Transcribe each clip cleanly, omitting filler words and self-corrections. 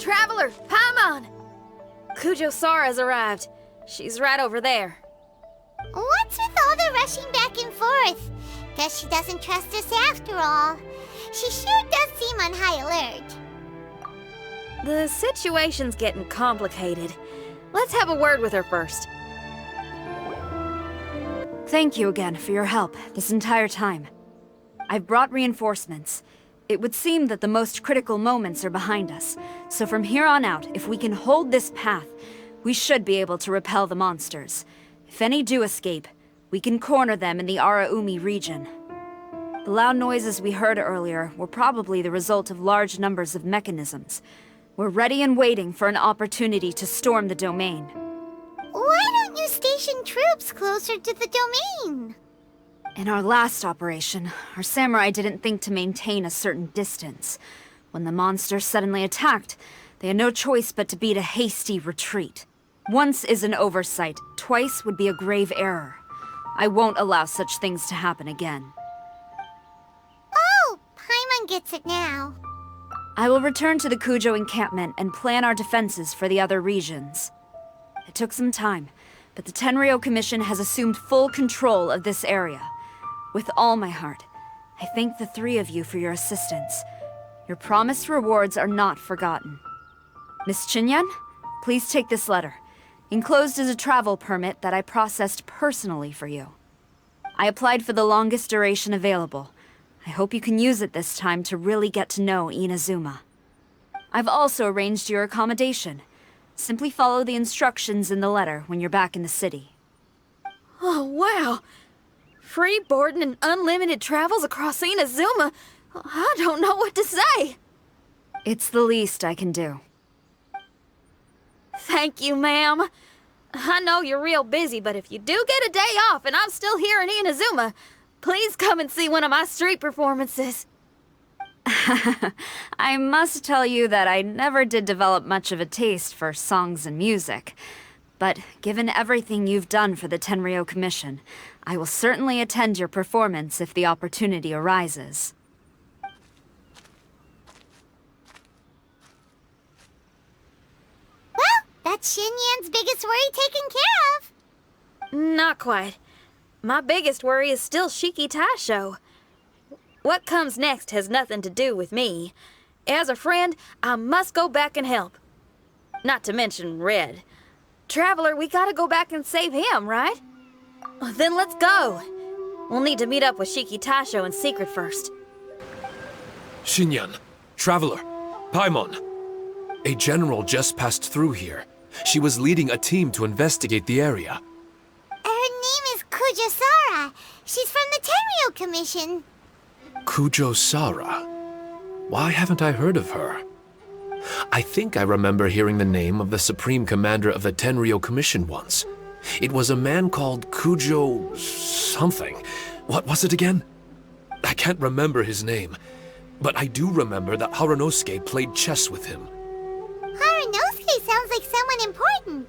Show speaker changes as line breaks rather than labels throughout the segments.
Traveler, Paimon! Kujo-Sara's arrived. She's right over there.
What's with all the rushing back and forth? Guess she doesn't trust us after all. She sure does seem on high alert.
The situation's getting complicated. Let's have a word with her first.
Thank you again for your help this entire time. I've brought reinforcements. It would seem that the most critical moments are behind us, so from here on out, if we can hold this path, we should be able to repel the monsters. If any do escape, we can corner them in the Araumi region. The loud noises we heard earlier were probably the result of large numbers of mechanisms. We're ready and waiting for an opportunity to storm the domain.
Why don't you station troops closer to the domain?
In our last operation, our samurai didn't think to maintain a certain distance. When the monsters suddenly attacked, they had no choice but to beat a hasty retreat. Once is an oversight, twice would be a grave error. I won't allow such things to happen again.
Oh, Paimon gets it now.
I will return to the Kujo encampment and plan our defenses for the other regions. It took some time, but the Tenryou Commission has assumed full control of this area. With all my heart, I thank the three of you for your assistance. Your promised rewards are not forgotten. Miss Chinyan, please take this letter. Enclosed is a travel permit that I processed personally for you. I applied for the longest duration available. I hope you can use it this time to really get to know Inazuma. I've also arranged your accommodation. Simply follow the instructions in the letter when you're back in the city.
Oh, wow! Free boarding and unlimited travels across Inazuma? I don't know what to say!
It's the least I can do.
Thank you, ma'am. I know you're real busy, but if you do get a day off and I'm still here in Inazuma, please come and see one of my street performances.
I must tell you that I never did develop much of a taste for songs and music. But given everything you've done for the Tenryou Commission, I will certainly attend your performance if the opportunity arises.
Well, that's Xinyan's biggest worry taken care of.
Not quite. My biggest worry is still Shiki Taisho. What comes next has nothing to do with me. As a friend, I must go back and help. Not to mention Red. Traveler, we gotta go back and save him, right? Then let's go. We'll need to meet up with Shiki Taisho in secret first.
Xinyan, Traveler, Paimon. A general just passed through here. She was leading a team to investigate the area.
Her name is Kujo-Sara. She's from the Tenryou Commission.
Kujo-Sara? Why haven't I heard of her? I think I remember hearing the name of the Supreme Commander of the Tenryou Commission once. It was a man called Kujo... something. What was it again? I can't remember his name, but I do remember that Harunosuke played chess with him.
Harunosuke sounds like someone important.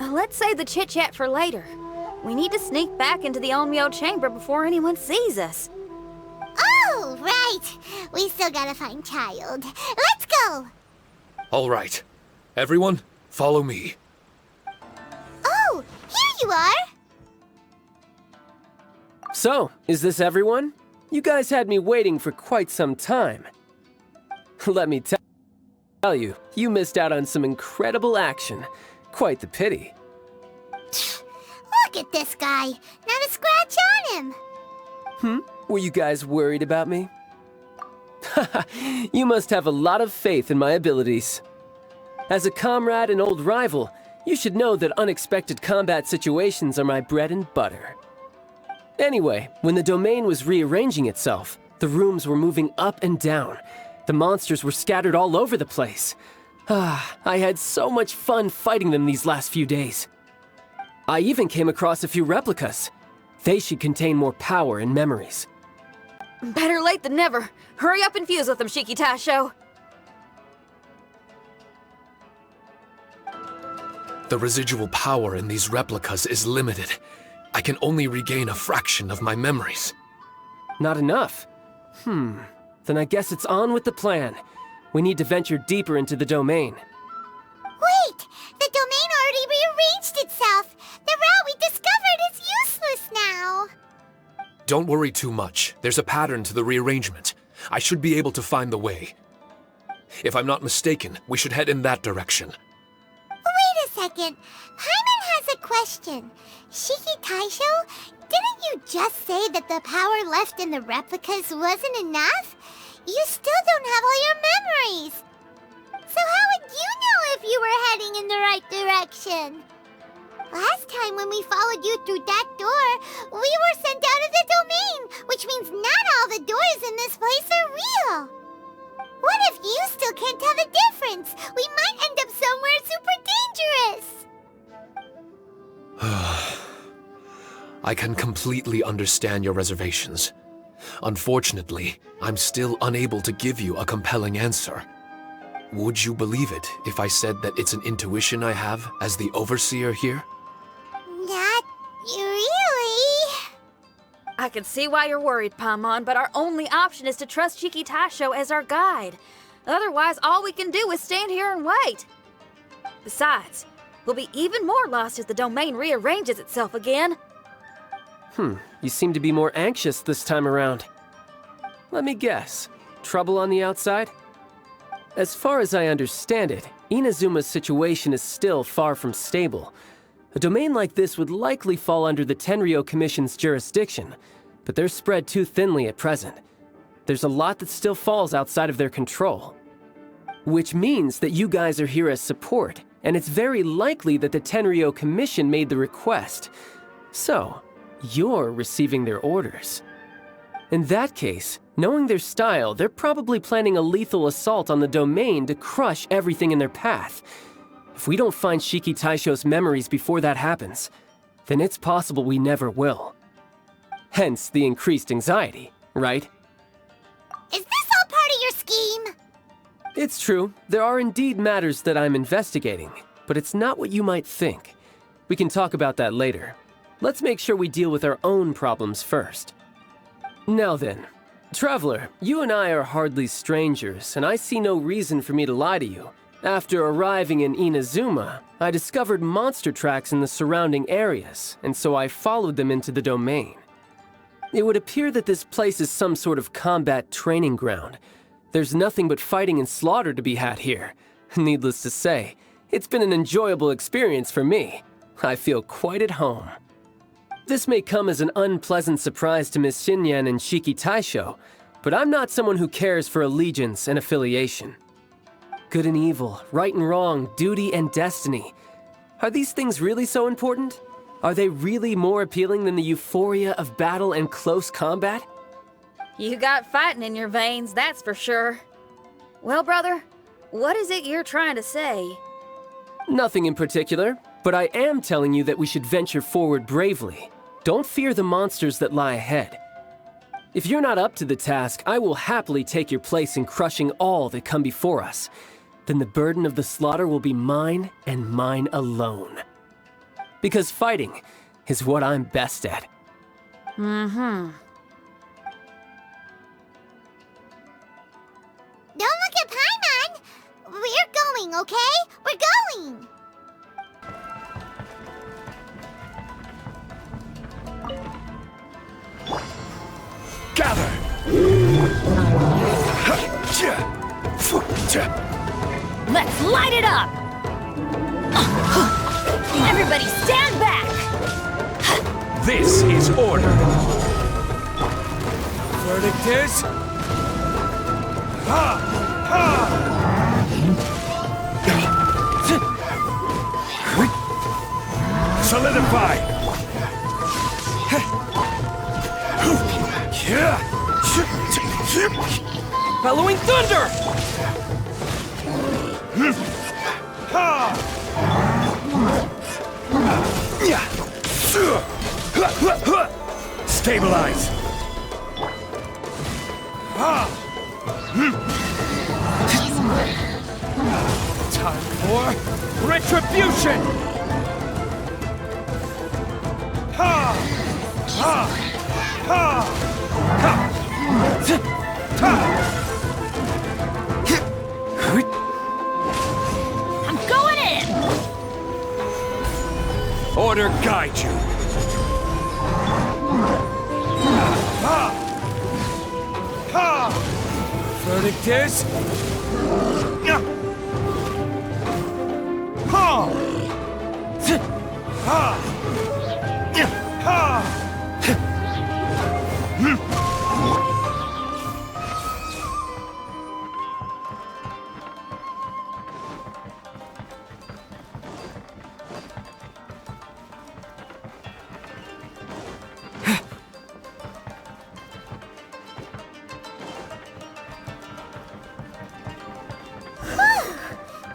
Let's save the chit-chat for later. We need to sneak back into the Onmyo chamber before anyone sees us.
Oh, right. We still gotta find Child. Let's go!
All right. Everyone, follow me.
Oh, here you are!
So, is this everyone? You guys had me waiting for quite some time. Let me tell you, you missed out on some incredible action. Quite the pity.
Look at this guy. Not a scratch on him.
Were you guys worried about me? You must have a lot of faith in my abilities. As a comrade and old rival, you should know that unexpected combat situations are my bread and butter. Anyway, when the domain was rearranging itself, the rooms were moving up and down. The monsters were scattered all over the place. I had so much fun fighting them these last few days. I even came across a few replicas. They should contain more power and memories.
Better late than never. Hurry up and fuse with them, Shiki Taisho.
The residual power in these replicas is limited. I can only regain a fraction of my memories.
Not enough? Then I guess it's on with the plan. we need to venture deeper into the domain.
Wait! The domain already rearranged itself! The route we discovered is useless now!
Don't worry too much. There's a pattern to the rearrangement. I should be able to find the way. If I'm not mistaken, we should head in that direction.
Wait a second. Paimon has a question. Shiki Taisho, didn't you just say that the power left in the replicas wasn't enough? You still don't have all your memories. So how would you know if you were heading in the right direction? Last time when we followed you through that door, we were sent out of the domain, which means not all the doors in this place are real. What if you still can't tell the difference? We might end up somewhere super dangerous.
I can completely understand your reservations. Unfortunately, I'm still unable to give you a compelling answer. Would you believe it if I said that it's an intuition I have as the overseer here?
Not really.
I can see why you're worried, Paimon, but our only option is to trust Shiki Taisho as our guide. Otherwise, all we can do is stand here and wait. Besides, we'll be even more lost if the domain rearranges itself again.
You seem to be more anxious this time around. Let me guess. Trouble on the outside? As far as I understand it, Inazuma's situation is still far from stable. A domain like this would likely fall under the Tenryou Commission's jurisdiction, but they're spread too thinly at present. There's a lot that still falls outside of their control. Which means that you guys are here as support, and it's very likely that the Tenryou Commission made the request. So, you're receiving their orders. In that case, knowing their style, they're probably planning a lethal assault on the domain to crush everything in their path. If we don't find Shiki Taisho's memories before that happens, then it's possible we never will. Hence the increased anxiety, right?
Is this all part of your scheme?
It's true, there are indeed matters that I'm investigating, but it's not what you might think. We can talk about that later. Let's make sure we deal with our own problems first. Now then, Traveler, you and I are hardly strangers, and I see no reason for me to lie to you. After arriving in Inazuma, I discovered monster tracks in the surrounding areas, and so I followed them into the domain. It would appear that this place is some sort of combat training ground. There's nothing but fighting and slaughter to be had here. Needless to say, it's been an enjoyable experience for me. I feel quite at home. This may come as an unpleasant surprise to Miss Xinyan and Shiki Taisho, but I'm not someone who cares for allegiance and affiliation. Good and evil, right and wrong, duty and destiny. Are these things really so important? Are they really more appealing than the euphoria of battle and close combat?
You got fighting in your veins, that's for sure. Well, brother, what is it you're trying to say?
Nothing in particular, but I am telling you that we should venture forward bravely. Don't fear the monsters that lie ahead. If you're not up to the task, I will happily take your place in crushing all that come before us. Then the burden of the slaughter will be mine and mine alone. Because fighting is what I'm best at.
Don't look at Paimon! We're going, okay? We're going!
Gather!
Let's light it up! Everybody stand back!
This is order. Verdict is... Ha! Ha! Solidify!
Bellowing thunder!
Stabilize! Time for retribution! Ha! Ha! Ha! Ha! order guide you. Ha! Ha! Verdict is... Ha! Ha! Ha!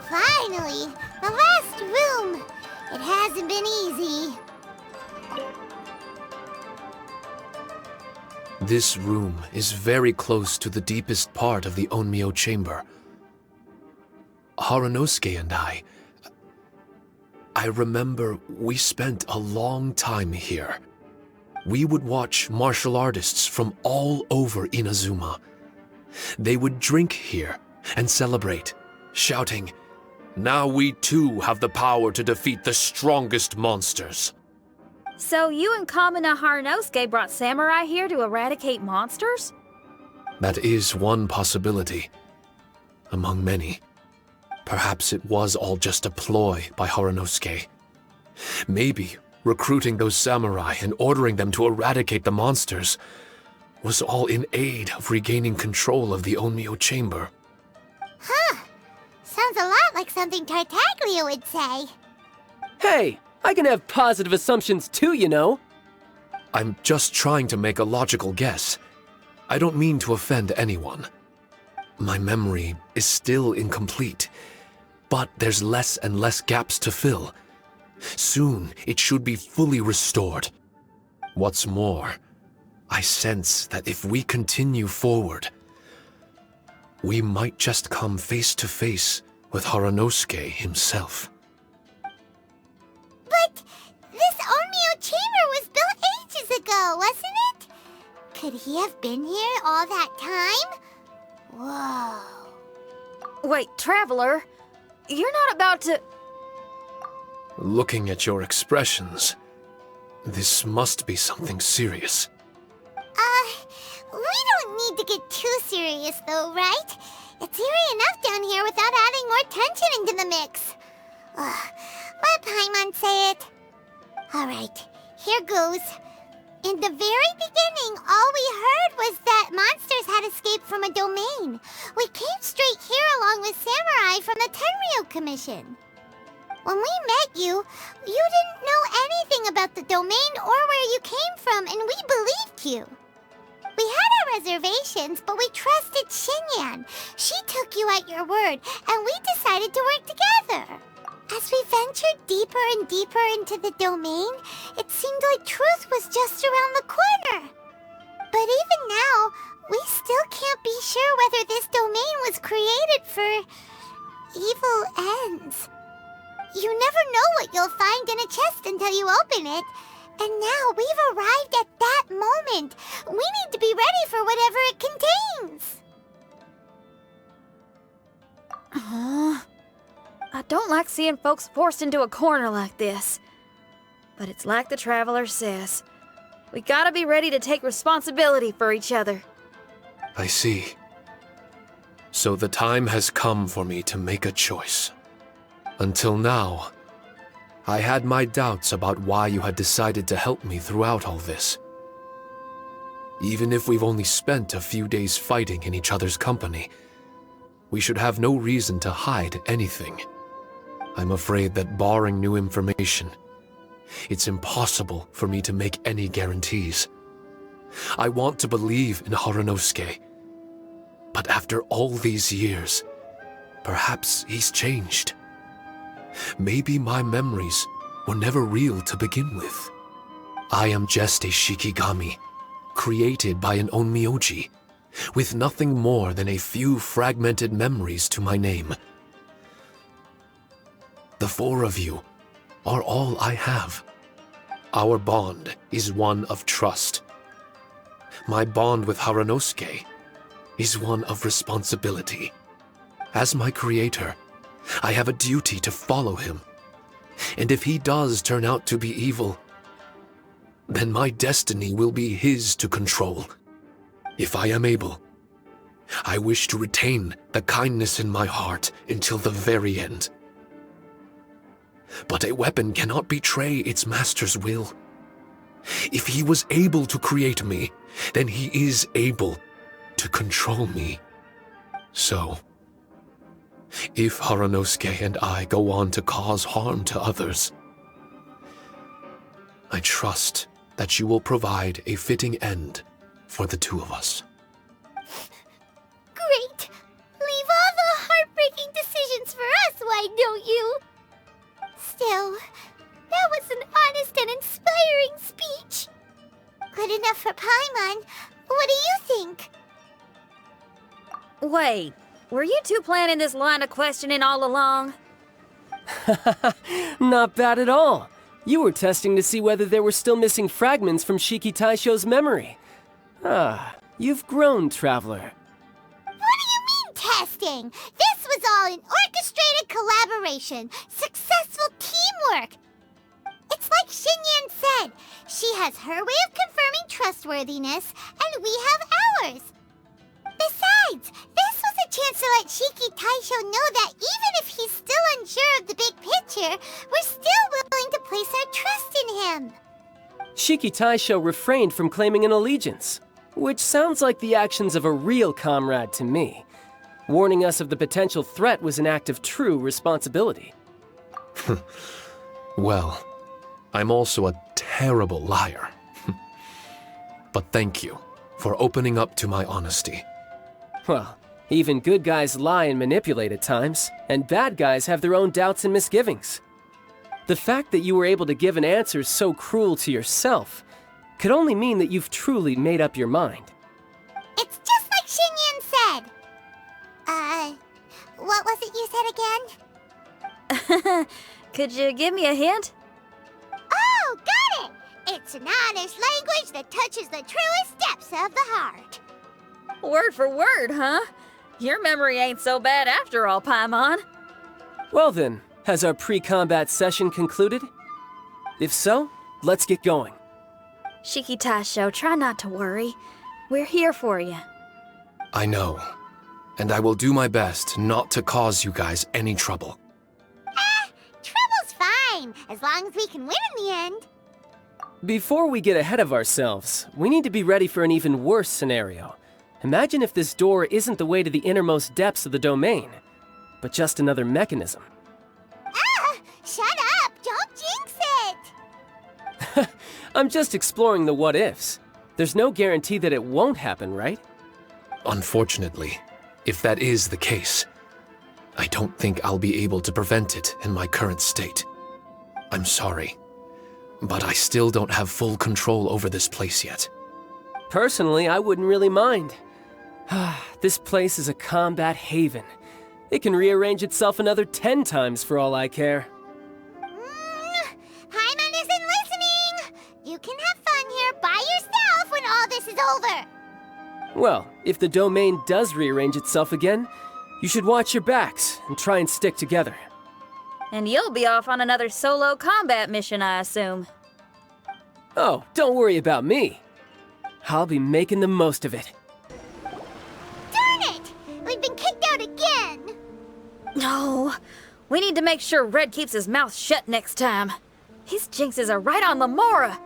Finally, the last room. It hasn't been easy.
This room is very close to the deepest part of the Onmyo chamber. Harunosuke and I remember we spent a long time here. We would watch martial artists from all over Inazuma. They would drink here and celebrate, shouting, "Now we too have the power to defeat the strongest monsters."
So you and Kamina Harunosuke brought samurai here to eradicate monsters?
That is one possibility, among many. Perhaps it was all just a ploy by Harunosuke. Maybe recruiting those samurai and ordering them to eradicate the monsters was all in aid of regaining control of the Onmyo chamber.
Huh. Sounds a lot like something Tartaglia would say.
Hey, I can have positive assumptions too, you know.
I'm just trying to make a logical guess. I don't mean to offend anyone. My memory is still incomplete, but there's less and less gaps to fill. Soon, it should be fully restored. What's more, I sense that if we continue forward, we might just come face to face with Harunosuke himself.
But this Onmyo chamber was built ages ago, wasn't it? Could he have been here all that time? Whoa.
Wait, Traveler, you're not about to...
Looking at your expressions, this must be something serious.
We don't need to get too serious though, right? It's eerie enough down here without adding more tension into the mix. Let Paimon say it. Alright, here goes. In the very beginning, all we heard was that monsters had escaped from a domain. We came straight here along with samurai from the Tenryou Commission. When we met you, you didn't know anything about the domain or where you came from, and we believed you. We had our reservations, but we trusted Xinyan. She took you at your word, and we decided to work together. As we ventured deeper and deeper into the domain, it seemed like truth was just around the corner. But even now, we still can't be sure whether this domain was created for evil ends. You never know what you'll find in a chest until you open it. And now we've arrived at that moment. We need to be ready for whatever it contains.
I don't like seeing folks forced into a corner like this. But it's like the Traveler says. We gotta be ready to take responsibility for each other.
I see. So the time has come for me to make a choice. Until now, I had my doubts about why you had decided to help me throughout all this. Even if we've only spent a few days fighting in each other's company, we should have no reason to hide anything. I'm afraid that barring new information, it's impossible for me to make any guarantees. I want to believe in Harunosuke, but after all these years, perhaps he's changed. Maybe my memories were never real to begin with. I am just a Shikigami, created by an Onmyoji, with nothing more than a few fragmented memories to my name. The four of you are all I have. Our bond is one of trust. My bond with Harunosuke is one of responsibility. As my creator, I have a duty to follow him. And if he does turn out to be evil, then my destiny will be his to control. If I am able, I wish to retain the kindness in my heart until the very end. But a weapon cannot betray its master's will. If he was able to create me, then he is able to control me. So, if Haranosuke and I go on to cause harm to others, I trust that you will provide a fitting end for the two of us.
Great! Leave all the heartbreaking decisions for us, why don't you? Still, that was an honest and inspiring speech. Good enough for Paimon. What do you think?
Wait, were you two planning this line of questioning all along?
Not bad at all. You were testing to see whether there were still missing fragments from Shiki Taisho's memory. Ah, you've grown, Traveler.
What do you mean, testing? This was all an orchestrated collaboration. Successful teamwork. It's like Xinyan said. She has her way of confirming trustworthiness, and we have ours. Besides, this was a chance to let Shiki Taisho know that even if he's still unsure of the big picture, we're still willing to place our trust in him.
Shiki Taisho refrained from claiming an allegiance, which sounds like the actions of a real comrade to me. Warning us of the potential threat was an act of true responsibility.
Well, I'm also a terrible liar. But thank you for opening up to my honesty.
Well, even good guys lie and manipulate at times, and bad guys have their own doubts and misgivings. The fact that you were able to give an answer so cruel to yourself could only mean that you've truly made up your mind.
It's just like Xinyan said. What was it you said again?
Could you give me a hint?
Oh, got it! It's an honest language that touches the truest depths of the heart.
Word for word, huh? Your memory ain't so bad after all, Paimon.
Well then, has our pre-combat session concluded? If so, let's get going.
Shiki Taisho, try not to worry. We're here for you.
I know, and I will do my best not to cause you guys any trouble.
Trouble's fine, as long as we can win in the end.
Before we get ahead of ourselves, we need to be ready for an even worse scenario. Imagine if this door isn't the way to the innermost depths of the domain, but just another mechanism.
Shut up! Don't jinx it!
I'm just exploring the what-ifs. There's no guarantee that it won't happen, right?
Unfortunately, if that is the case, I don't think I'll be able to prevent it in my current state. I'm sorry, but I still don't have full control over this place yet.
Personally, I wouldn't really mind. This place is a combat haven. It can rearrange itself another 10 times for all I care.
Paimon isn't listening! You can have fun here by yourself when all this is over!
Well, if the domain does rearrange itself again, you should watch your backs and try and stick together.
And you'll be off on another solo combat mission, I assume.
Oh, don't worry about me. I'll be making the most of it.
Darn it! We've been kicked out again!
No, we need to make sure Red keeps his mouth shut next time. His jinxes are right on Lamora.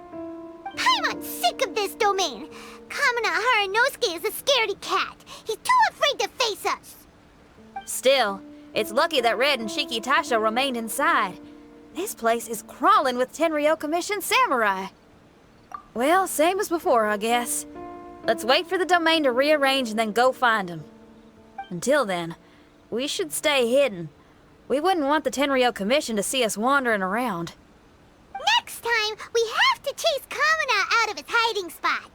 Paimon's sick of this domain. Kamina Haranosuke is a scaredy cat. He's too afraid to face us.
Still, it's lucky that Red and Shiki Taisho remained inside. This place is crawling with Tenryou Commission samurai. Well, same as before, I guess. Let's wait for the domain to rearrange and then go find them. Until then, we should stay hidden. We wouldn't want the Tenryou Commission to see us wandering around.
Next time, we have to chase Kamina out of his hiding spot.